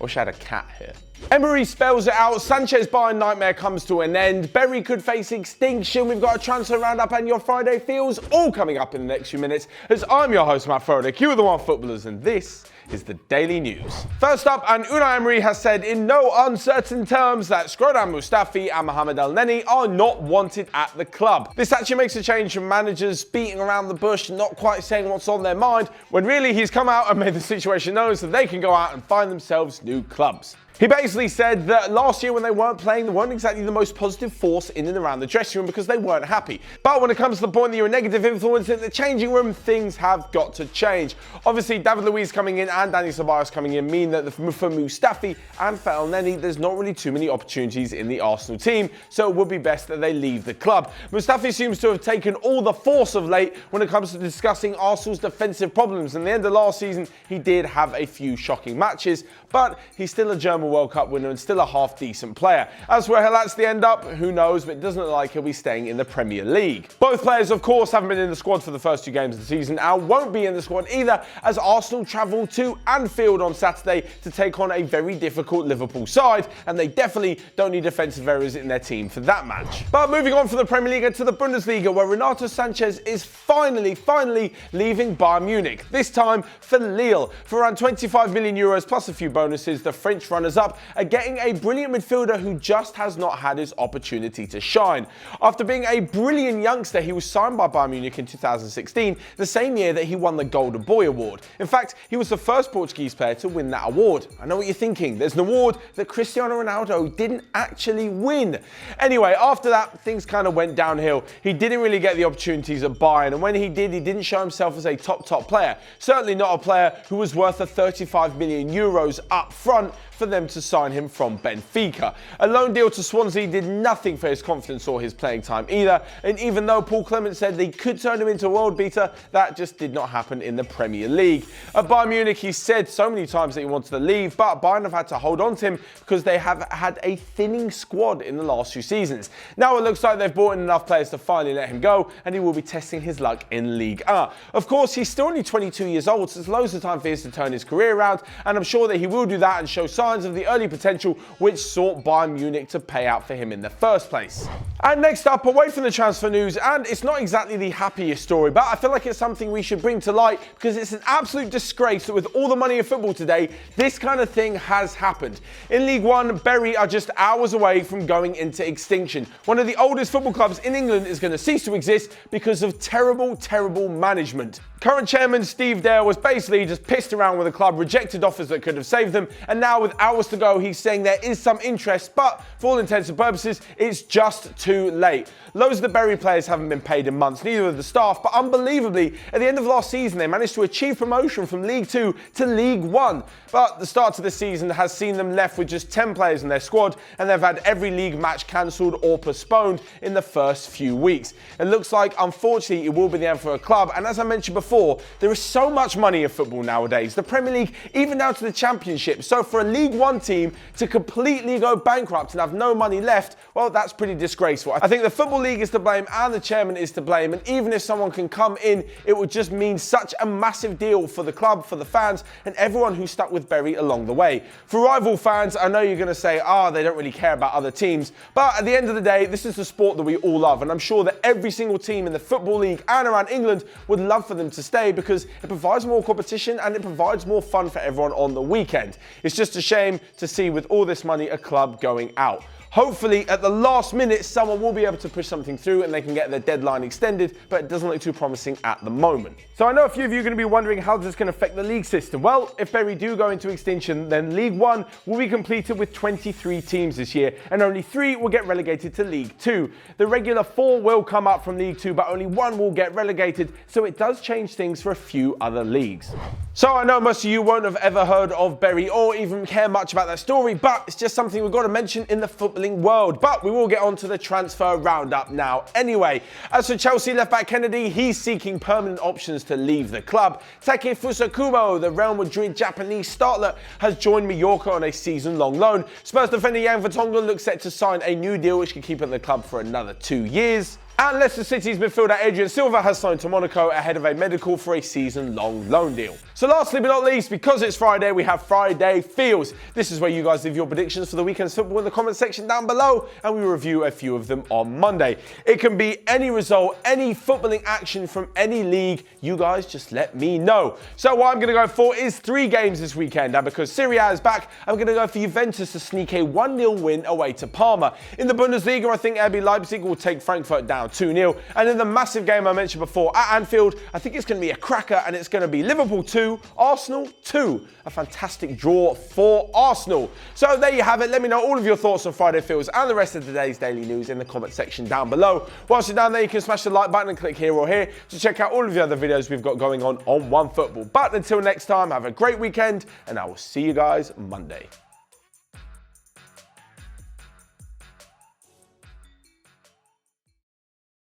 or she had a cat here. Emery spells it out. Sanches' Bayern Nightmare comes to an end. Bury could face extinction. We've got a transfer roundup and your Friday feels all coming up in the next few minutes. As I'm your host, Matt Frodak, you are the Onefootballers, and this is the Daily News. First up, and Unai Emery has said in no uncertain terms that Shkodran Mustapha and Mohamed El Neni are not wanted at the club. This actually makes a change from managers beating around the bush, not quite saying what's on their mind, when really he's come out and made the situation known so they can go out and find themselves new clubs. He basically said that last year when they weren't playing, they weren't exactly the most positive force in and around the dressing room because they weren't happy. But when it comes to the point that you're a negative influence in the changing room, things have got to change. Obviously, David Luiz coming in and Dani Ceballos coming in mean that for Mustafi and for El Neni, there's not really too many opportunities in the Arsenal team, so it would be best that they leave the club. Mustafi seems to have taken all the force of late when it comes to discussing Arsenal's defensive problems. In the end of last season, he did have a few shocking matches, but he's still a German World Cup winner and still a half-decent player. As for where he'll actually end up, who knows, but it doesn't look like he'll be staying in the Premier League. Both players, of course, haven't been in the squad for the first 2 games of the season and won't be in the squad either, as Arsenal travel to Anfield on Saturday to take on a very difficult Liverpool side, and they definitely don't need defensive errors in their team for that match. But moving on from the Premier League to the Bundesliga, where Renato Sanches is finally leaving Bayern Munich. This time for Lille. For around 25 million euros plus a few bonuses, the French runners-up are getting a brilliant midfielder who just has not had his opportunity to shine. After being a brilliant youngster, he was signed by Bayern Munich in 2016, the same year that he won the Golden Boy Award. In fact, he was the first Portuguese player to win that award. I know what you're thinking, there's an award that Cristiano Ronaldo didn't actually win. Anyway, after that, things kind of went downhill. He didn't really get the opportunities at Bayern, and when he did, he didn't show himself as a top player. Certainly not a player who was worth a 35 million euros up front for them to sign him from Benfica. A loan deal to Swansea did nothing for his confidence or his playing time either, and even though Paul Clement said they could turn him into a world beater, that just did not happen in the Premier League. At Bayern Munich, he said so many times that he wanted to leave, but Bayern have had to hold on to him because they have had a thinning squad in the last few seasons. Now it looks like they've brought in enough players to finally let him go, and he will be testing his luck in Ligue 1. Of course, he's still only 22 years old, so there's loads of time for him to turn his career around, and I'm sure that he will do that and show signs of the early potential which sought Bayern Munich to pay out for him in the first place. And next up, away from the transfer news, and it's not exactly the happiest story, but I feel like it's something we should bring to light because it's an absolute disgrace that with all the money in football today, this kind of thing has happened. In League 1, Bury are just hours away from going into extinction. One of the oldest football clubs in England is going to cease to exist because of terrible management. Current chairman Steve Dale was basically just pissed around with the club, rejected offers that could have saved them, and now with hours to go, he's saying there is some interest, but for all intents and purposes, it's just too late. Loads of the Bury players haven't been paid in months, neither of the staff, but unbelievably, at the end of last season, they managed to achieve promotion from League 2 to League 1. But the start of the season has seen them left with just 10 players in their squad, and they've had every league match cancelled or postponed in the first few weeks. It looks like, unfortunately, it will be the end for a club, and as I mentioned before, there is so much money in football nowadays. The Premier League, even down to the Championship. So for a League 1 team to completely go bankrupt and have no money left, well, that's pretty disgraceful. I think the Football League is to blame and the chairman is to blame, and even if someone can come in, it would just mean such a massive deal for the club, for the fans, and everyone who stuck with Bury along the way. For rival fans, I know you're going to say, they don't really care about other teams, but at the end of the day, this is the sport that we all love, and I'm sure that every single team in the Football League and around England would love for them to stay because it provides more competition and it provides more fun for everyone on the weekend. It's just a shame to see with all this money a club going out. Hopefully, at the last minute, someone will be able to push something through and they can get their deadline extended, but it doesn't look too promising at the moment. So I know a few of you are going to be wondering how this can affect the league system. Well, if Bury do go into extinction, then League 1 will be completed with 23 teams this year, and only 3 will get relegated to League 2. The regular 4 will come up from League 2, but only 1 will get relegated, so it does change things for a few other leagues. So I know most of you won't have ever heard of Bury or even care much about that story, but it's just something we've got to mention in the footballing world. But we will get on to the transfer roundup now anyway. As for Chelsea left-back Kennedy, he's seeking permanent options to leave the club. Takefusa Kubo, the Real Madrid Japanese startlet, has joined Mallorca on a season-long loan. Spurs defender Yang Vertonghen looks set to sign a new deal which could keep him at the club for another 2 years. And Leicester City's midfielder Adrian Silva has signed to Monaco ahead of a medical for a season-long loan deal. So lastly but not least, because it's Friday, we have Friday Feels. This is where you guys leave your predictions for the weekend's football in the comment section down below, and we review a few of them on Monday. It can be any result, any footballing action from any league. You guys just let me know. So what I'm going to go for is 3 games this weekend, and because Serie A is back, I'm going to go for Juventus to sneak a 1-0 win away to Parma. In the Bundesliga, I think RB Leipzig will take Frankfurt down 2-0, and in the massive game I mentioned before at Anfield, I think it's going to be a cracker, and it's going to be Liverpool 2, Arsenal 2. A fantastic draw for Arsenal. So there you have it. Let me know all of your thoughts on Friday Feels and the rest of today's daily news in the comment section down below. Whilst you're down there, you can smash the like button and click here or here to check out all of the other videos we've got going on OneFootball. But until next time, have a great weekend, and I will see you guys Monday.